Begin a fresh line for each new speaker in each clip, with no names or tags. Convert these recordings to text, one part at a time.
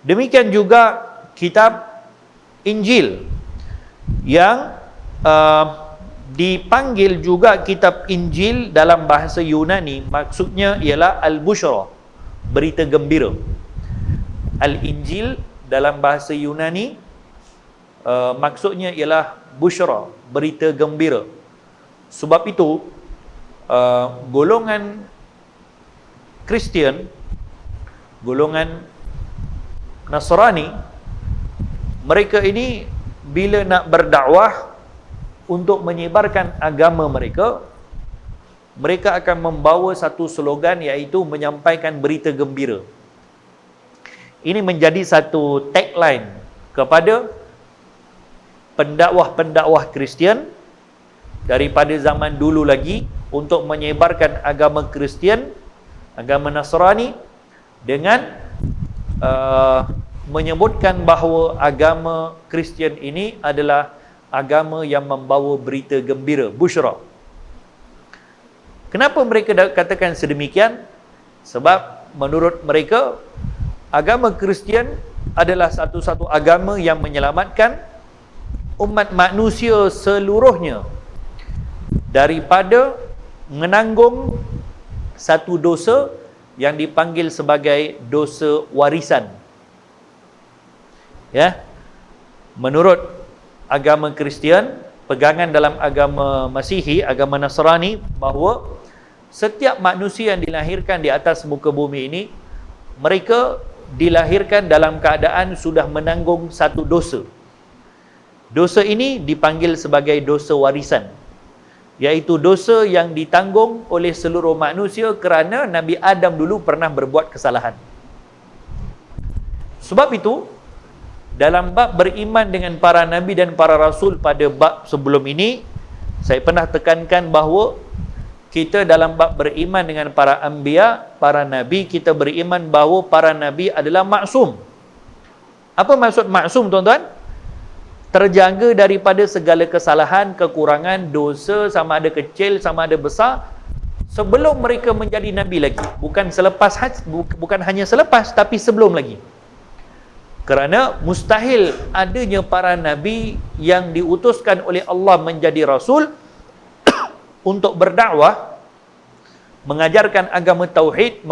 Demikian juga kitab Injil yang dipanggil juga kitab Injil dalam bahasa Yunani, maksudnya ialah Al-Bushra, berita gembira. Al-Injil dalam bahasa Yunani maksudnya ialah Bushra, berita gembira. Sebab itu golongan Kristian, golongan Nasrani, mereka ini bila nak berdakwah untuk menyebarkan agama mereka, mereka akan membawa satu slogan, iaitu menyampaikan berita gembira. Ini menjadi satu tagline kepada pendakwah-pendakwah Kristian daripada zaman dulu lagi untuk menyebarkan agama Kristian, agama Nasrani, dengan menyebutkan bahawa agama Kristian ini adalah agama yang membawa berita gembira, busyra. Kenapa mereka katakan sedemikian? Sebab menurut mereka agama Kristian adalah satu-satu agama yang menyelamatkan umat manusia seluruhnya daripada menanggung satu dosa yang dipanggil sebagai dosa warisan. Ya. Menurut agama Kristian, pegangan dalam agama Masihi, agama Nasrani, bahawa setiap manusia yang dilahirkan di atas muka bumi ini, mereka dilahirkan dalam keadaan sudah menanggung satu dosa. Dosa ini dipanggil sebagai dosa warisan, iaitu dosa yang ditanggung oleh seluruh manusia kerana Nabi Adam dulu pernah berbuat kesalahan. Sebab itu, dalam bab beriman dengan para nabi dan para rasul pada bab sebelum ini, saya pernah tekankan bahawa kita dalam bab beriman dengan para anbiya, para nabi, kita beriman bahawa para nabi adalah maksum. Apa maksud maksum, tuan-tuan? Terjaga daripada segala kesalahan, kekurangan, dosa, sama ada kecil, sama ada besar, sebelum mereka menjadi nabi lagi. Bukan selepas, bukan hanya selepas, tapi sebelum lagi. Kerana mustahil adanya para nabi yang diutuskan oleh Allah menjadi rasul untuk berdakwah, mengajarkan agama tauhid,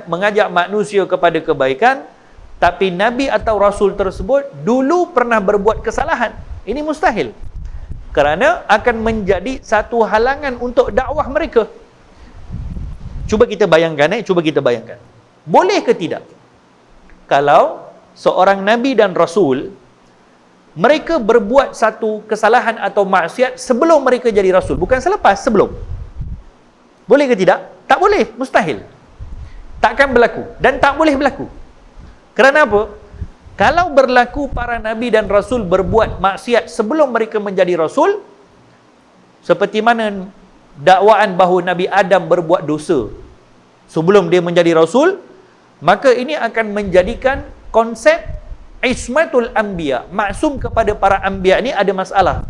mengajak manusia kepada kebaikan, tapi nabi atau rasul tersebut dulu pernah berbuat kesalahan. Ini mustahil. Kerana akan menjadi satu halangan untuk dakwah mereka. Cuba kita bayangkan, boleh ke tidak kalau seorang nabi dan rasul mereka berbuat satu kesalahan atau maksiat sebelum mereka jadi rasul, bukan selepas, sebelum? Boleh ke tidak? Tak boleh, mustahil. Takkan berlaku dan tak boleh berlaku. Kerana apa? Kalau berlaku para nabi dan rasul berbuat maksiat sebelum mereka menjadi rasul, seperti mana dakwaan bahawa Nabi Adam berbuat dosa sebelum dia menjadi rasul, maka ini akan menjadikan konsep ismatul anbiya, maksum kepada para anbiya ni ada masalah.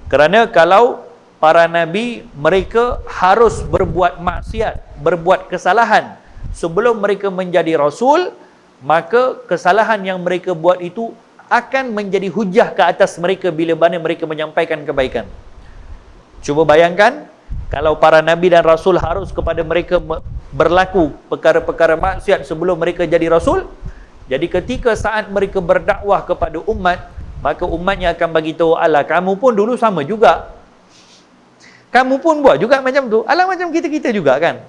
Kerana kalau para nabi mereka harus berbuat maksiat, berbuat kesalahan sebelum mereka menjadi rasul, maka kesalahan yang mereka buat itu akan menjadi hujah ke atas mereka bila mana mereka menyampaikan kebaikan. Cuba bayangkan, kalau para nabi dan rasul harus kepada mereka berlaku perkara-perkara maksiat sebelum mereka jadi rasul, jadi ketika saat mereka berdakwah kepada umat, maka umatnya akan bagi tahu, alah kamu pun dulu sama juga, kamu pun buat juga macam tu, alah macam kita-kita juga kan.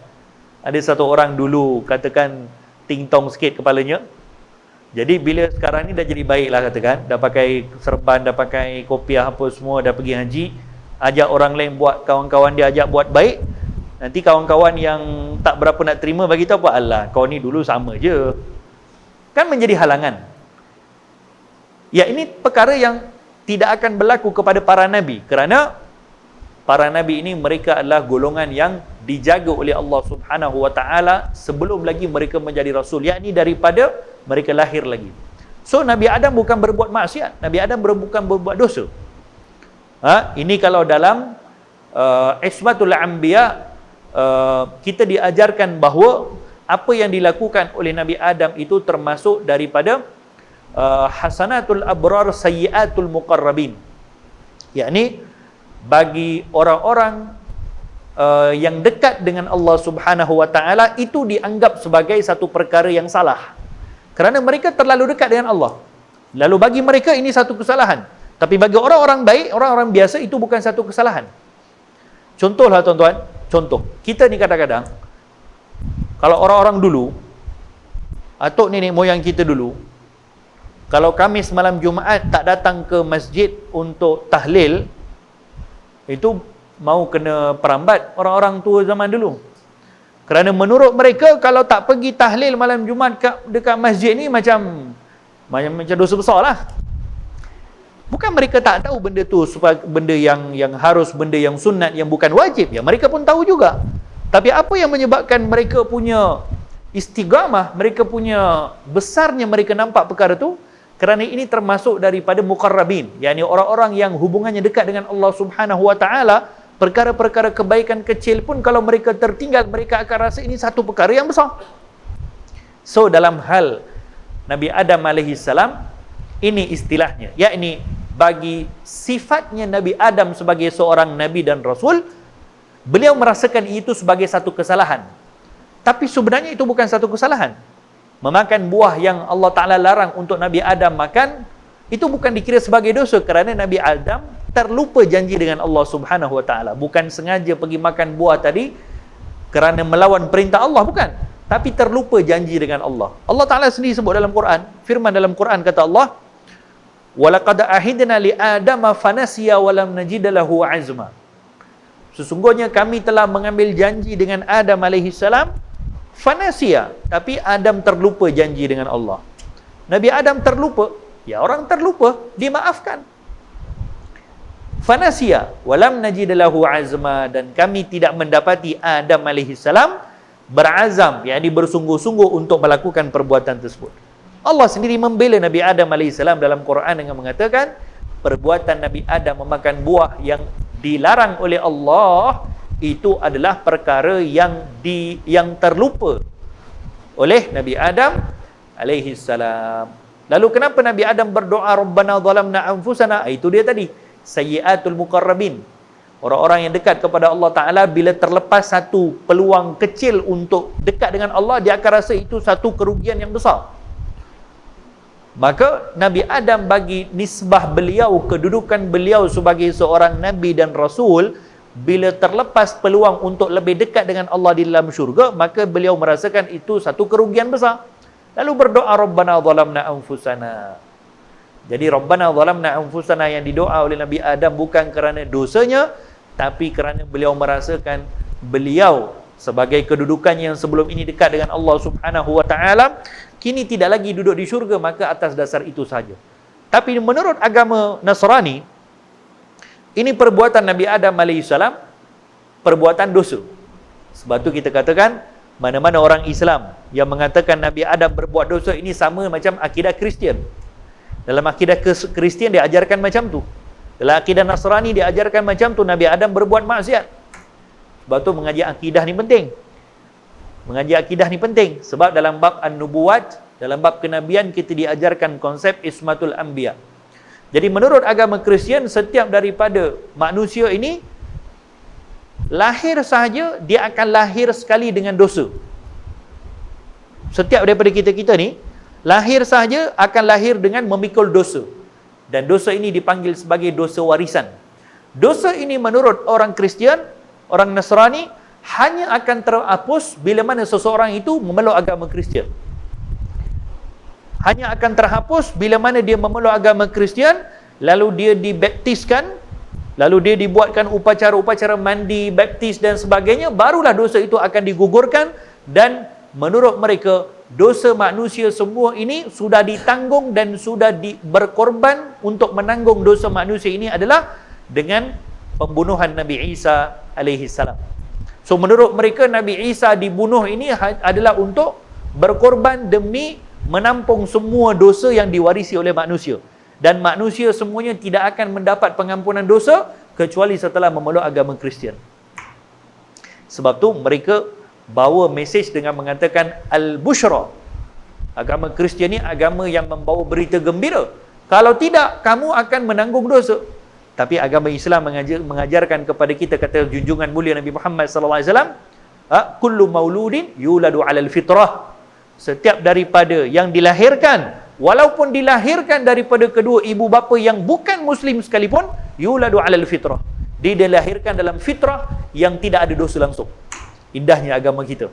Ada satu orang dulu katakan ting-tong sikit kepalanya, jadi bila sekarang ni dah jadi baik lah katakan, dah pakai serban, dah pakai kopiah apa semua, dah pergi haji, ajak orang lain buat, kawan-kawan dia ajak buat baik, nanti kawan-kawan yang tak berapa nak terima bagi tahu apa, alah kau ni dulu sama je, kan menjadi halangan. Ya, ini perkara yang tidak akan berlaku kepada para nabi, kerana para nabi ini mereka adalah golongan yang dijaga oleh Allah Subhanahu wa taala sebelum lagi mereka menjadi rasul, yakni daripada mereka lahir lagi. So Nabi Adam bukan berbuat maksiat, Nabi Adam bukan berbuat dosa. Ini kalau dalam ismatul anbiya, kita diajarkan bahawa apa yang dilakukan oleh Nabi Adam itu termasuk daripada hasanatul abrar sayyiatul muqarrabin, yakni bagi orang-orang yang dekat dengan Allah Subhanahu wa taala itu dianggap sebagai satu perkara yang salah kerana mereka terlalu dekat dengan Allah. Lalu bagi mereka ini satu kesalahan, tapi bagi orang-orang baik, orang-orang biasa itu bukan satu kesalahan. Contohlah tuan-tuan, contoh kita ni kadang-kadang kalau orang-orang dulu atau nenek moyang kita dulu, kalau Khamis malam Jumaat tak datang ke masjid untuk tahlil, itu mau kena perambat orang-orang tua zaman dulu. Kerana menurut mereka, kalau tak pergi tahlil malam Jumaat dekat masjid ni macam dosa besar lah. Bukan mereka tak tahu benda tu, benda yang harus, benda yang sunat, yang bukan wajib. Ya, mereka pun tahu juga. Tapi apa yang menyebabkan mereka punya istiqamah, mereka punya besarnya mereka nampak perkara tu? Kerana ini termasuk daripada muqarrabin, yakni orang-orang yang hubungannya dekat dengan Allah Subhanahu wa taala. Perkara-perkara kebaikan kecil pun kalau mereka tertinggal, mereka akan rasa ini satu perkara yang besar. So dalam hal Nabi Adam alaihi salam, ini istilahnya, yakni bagi sifatnya Nabi Adam sebagai seorang nabi dan rasul, beliau merasakan itu sebagai satu kesalahan. Tapi sebenarnya itu bukan satu kesalahan. Memakan buah yang Allah Ta'ala larang untuk Nabi Adam makan, itu bukan dikira sebagai dosa kerana Nabi Adam terlupa janji dengan Allah Subhanahu wa taala. Bukan sengaja pergi makan buah tadi kerana melawan perintah Allah, bukan. Tapi terlupa janji dengan Allah. Allah Ta'ala sendiri sebut dalam Quran, firman dalam Quran kata Allah, "Walaqad ahidna li Adama fanasiya wa lam najid lahu azma." Sesungguhnya kami telah mengambil janji dengan Adam alaihi salam, fanasiya, tapi Adam terlupa janji dengan Allah. Nabi Adam terlupa, ya orang terlupa, dimaafkan. Fanasiya walam najid lahu azma, dan kami tidak mendapati Adam alaihi salam berazam, yakni bersungguh-sungguh untuk melakukan perbuatan tersebut. Allah sendiri membela Nabi Adam alaihi salam dalam Quran dengan mengatakan perbuatan Nabi Adam memakan buah yang dilarang oleh Allah itu adalah perkara yang terlupa oleh Nabi Adam alaihi salam. Lalu kenapa Nabi Adam berdoa Rabbana zalamna anfusana? Itu dia tadi, sayyiatul muqarrabin. Orang-orang yang dekat kepada Allah Ta'ala, bila terlepas satu peluang kecil untuk dekat dengan Allah, dia akan rasa itu satu kerugian yang besar. Maka Nabi Adam bagi nisbah beliau, kedudukan beliau sebagai seorang Nabi dan Rasul, bila terlepas peluang untuk lebih dekat dengan Allah di dalam syurga, maka beliau merasakan itu satu kerugian besar. Lalu berdoa Rabbana zalamna anfusana. Jadi Rabbana zalamna anfusana yang didoa oleh Nabi Adam bukan kerana dosanya, tapi kerana beliau merasakan beliau sebagai kedudukannya yang sebelum ini dekat dengan Allah Subhanahu wa taala, kini tidak lagi duduk di syurga, maka atas dasar itu saja. Tapi menurut agama Nasrani, ini perbuatan Nabi Adam AS perbuatan dosa. Sebab tu kita katakan, mana-mana orang Islam yang mengatakan Nabi Adam berbuat dosa, ini sama macam akidah Kristian. Dalam akidah Kristian diajarkan macam tu. Dalam akidah Nasrani diajarkan macam tu, Nabi Adam berbuat maksiat. Sebab tu mengaji akidah ni penting. Mengaji akidah ni penting. Sebab dalam bab An-Nubuwat, dalam bab kenabian, kita diajarkan konsep Ismatul Anbiya. Jadi menurut agama Kristian, setiap daripada manusia ini lahir sahaja, dia akan lahir sekali dengan dosa. Setiap daripada kita ni lahir sahaja akan lahir dengan memikul dosa. Dan dosa ini dipanggil sebagai dosa warisan. Dosa ini menurut orang Kristian, orang Nasrani, hanya akan terhapus bila mana seseorang itu memeluk agama Kristian. Hanya akan terhapus bila mana dia memeluk agama Kristian, lalu dia dibaptiskan, lalu dia dibuatkan upacara-upacara mandi, baptis dan sebagainya, barulah dosa itu akan digugurkan. Dan menurut mereka, dosa manusia semua ini sudah ditanggung dan sudah berkorban untuk menanggung dosa manusia ini adalah dengan pembunuhan Nabi Isa alaihi salam. So menurut mereka, Nabi Isa dibunuh ini adalah untuk berkorban demi menampung semua dosa yang diwarisi oleh manusia. Dan manusia semuanya tidak akan mendapat pengampunan dosa kecuali setelah memeluk agama Kristian. Sebab tu mereka bawa mesej dengan mengatakan al-bushra. Agama Kristian ni agama yang membawa berita gembira. Kalau tidak, kamu akan menanggung dosa. Tapi agama Islam mengajarkan kepada kita, kata junjungan mulia Nabi Muhammad sallallahu alaihi wasallam, kullu mauludin yuladu 'alal fitrah. Setiap daripada yang dilahirkan, walaupun dilahirkan daripada kedua ibu bapa yang bukan muslim sekalipun, yuladu 'alal fitrah. Dia dilahirkan dalam fitrah yang tidak ada dosa langsung. Indahnya agama kita.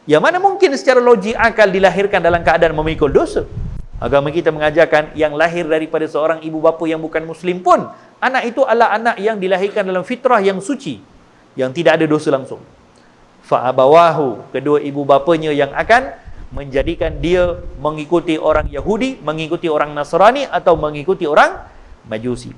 Yang mana mungkin secara logik akal dilahirkan dalam keadaan memikul dosa. Agama kita mengajarkan yang lahir daripada seorang ibu bapa yang bukan muslim pun, anak itu adalah anak yang dilahirkan dalam fitrah yang suci, yang tidak ada dosa langsung. Fa'abawahu, kedua ibu bapanya yang akan menjadikan dia mengikuti orang Yahudi, mengikuti orang Nasrani, atau mengikuti orang Majusi.